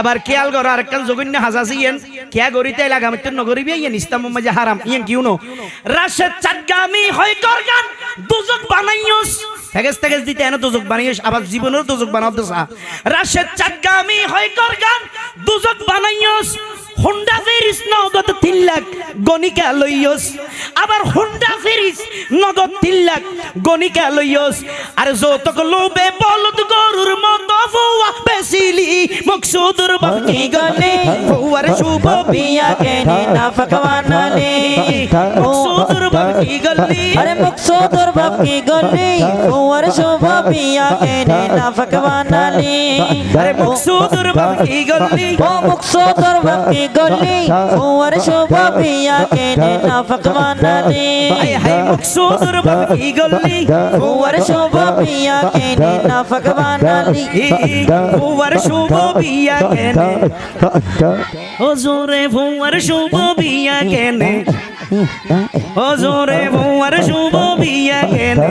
আবার খেয়াল করো আরেকখান জঘন্য হাজাসি ইয়েন খেয়া গরিতে লাগামিতে নগরিবি ইয়েন ইসলাম মাঝে হারাম ইয়েন কিউনো রাশেদ চাটগামি হয় করগান দুজক বানাইয়স তেগেস দিতে এনে দুজক বানাইয়স আবার জীবনের দুজক বানাও দসা রাশেদ চাটগামি হয় করগান দুজক বানাইয়স হোন্ডা ফেরিস নগদ 3 লাখ গনিকা লইয়স আবার হোন্ডা ফেরিস নগদ 3 লাখ গনিকা লইয়স আর যতক লোবে বলদ গরুর মতো ফুয়া বেসিলি মকসুদুর বাকি গলে ফুয়ার শুভ বিয়া কেনে না ফকওয়ানালে মকসুদুর বাকি গলে আরে মকসুদুর বাকি গলে ফুয়ার শুভ বিয়া কেনে না ফকওয়ানালে আরে মকসুদুর বাকি গলে ও মকসুদুর বাকি গলে ফুয়ার শুভ বিয়া কেনে না ফকওয়ানালে হায় হায় মকসুদুর বাকি গলে ফুয়ার শুভ বিয়া কেনে না ফকওয়ানালে ফুয়ার শুভ বিয়া কেনে হুজুরে ফুয়ার শুভ বিয়া কেনে হুজুরে ফুয়ার শুভ বিয়া কেনে